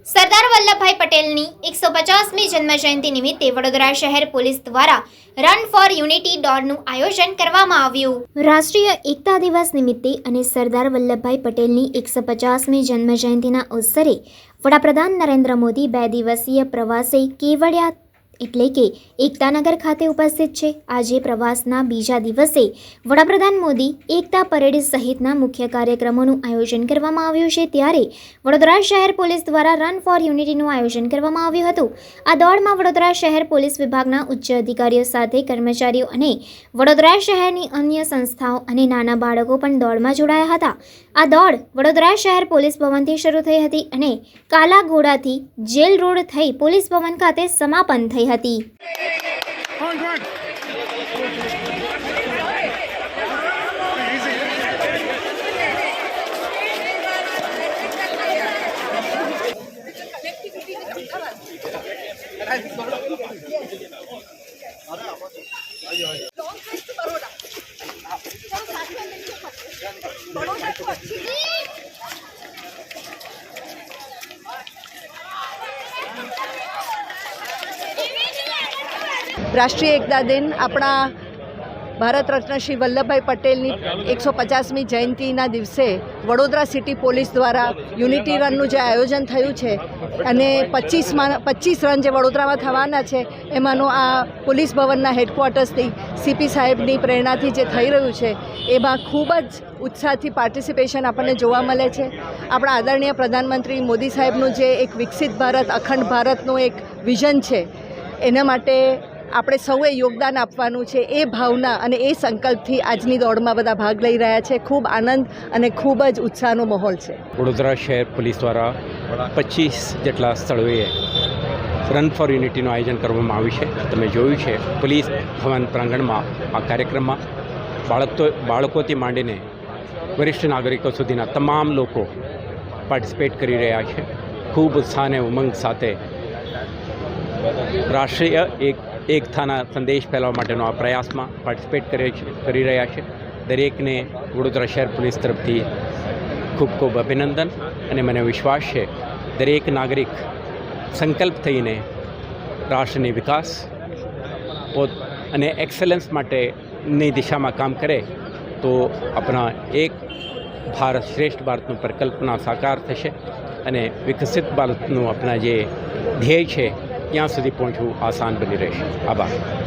સરદાર વલ્લભભાઈ પટેલની 150મી જન્મજયંતિ નિમિત્તે વડોદરા શહેર પોલીસ દ્વારા રન ફોર યુનિટી દોડનું આયોજન કરવામાં આવ્યું। રાષ્ટ્રીય એકતા દિવસ નિમિત્તે અને સરદાર વલ્લભભાઈ પટેલની 150મી જન્મજયંતિના અવસરે વડાપ્રધાન નરેન્દ્ર મોદી 2 દિવસીય પ્રવાસે કેવડિયા એટલે કે એકતાનગર ખાતે ઉપસ્થિત છે। આજે પ્રવાસના બીજા દિવસે વડાપ્રધાન મોદી એકતા પરેડ સહિતના મુખ્ય કાર્યક્રમોનું આયોજન કરવામાં આવ્યું છે। ત્યારે વડોદરા શહેર પોલીસ દ્વારા રન ફોર યુનિટીનું આયોજન કરવામાં આવ્યું હતું। આ દોડમાં વડોદરા શહેર પોલીસ વિભાગના ઉચ્ચ અધિકારીઓ સાથે કર્મચારીઓ અને વડોદરા શહેરની અન્ય સંસ્થાઓ અને નાના બાળકો પણ દોડમાં જોડાયા હતા। આ દોડ વડોદરા શહેર પોલીસ ભવનથી શરૂ થઈ હતી અને કાલા ઘોડાથી જેલ રોડ થઈ પોલીસ ભવન ખાતે સમાપન થઈ હતી। રાષ્ટ્રીય એકતા દિન આપણા ભારત રત્ન શ્રી વલ્લભભાઈ પટેલની 150મી જયંતિના દિવસે વડોદરા સિટી પોલીસ દ્વારા યુનિટી રનનું જે આયોજન થયું છે અને 25 રન જે વડોદરામાં થવાના છે એમાંનું આ પોલીસ ભવનના હેડક્વાર્ટર્સથી સીપી સાહેબની પ્રેરણાથી જે થઈ રહ્યું છે એમાં ખૂબ જ ઉત્સાહથી પાર્ટિસિપેશન આપણને જોવા મળે છે। આપણા આદરણીય પ્રધાનમંત્રી મોદી સાહેબનું જે એક વિકસિત ભારત અખંડ ભારતનું એક વિઝન છે એના માટે આપણે સૌએ યોગદાન આપવાનું છે। એ ભાવના અને એ સંકલ્પથી આજની દોડમાં બધા ભાગ લઈ રહ્યા છે। ખૂબ આનંદ અને ખૂબ જ ઉત્સાહનો માહોલ છે। વડોદરા શહેર પોલીસ દ્વારા 25 જેટલા સ્થળોએ રન ફોર યુનિટીનું આયોજન કરવામાં આવ્યું છે। તમે જોયું છે પોલીસ ભવન પ્રાંગણમાં આ કાર્યક્રમમાં બાળકોથી માંડીને વરિષ્ઠ નાગરિકો સુધીના તમામ લોકો પાર્ટિસિપેટ કરી રહ્યા છે। ખૂબ ઉત્સાહ અને ઉમંગ સાથે રાષ્ટ્રીય એકતાના સંદેશ ફેલાવવા માટેનો આ પ્રયાસમાં પાર્ટિસિપેટ કરી રહ્યા છે। દરેકને વડોદરા શહેર પોલીસ તરફથી ખૂબ ખૂબ અભિનંદન અને મને વિશ્વાસ છે દરેક નાગરિક સંકલ્પ થઈને રાષ્ટ્રની વિકાસ અને એક્સેલન્સ માટેની દિશામાં કામ કરે તો આપણા એક ભારત શ્રેષ્ઠ ભારતનું પરિકલ્પના સાકાર થશે અને વિકસિત ભારતનું આપણા જે ધ્યેય છે ત્યાં સુધી પહોંચવું આસાન બની રહેશે। આભાર।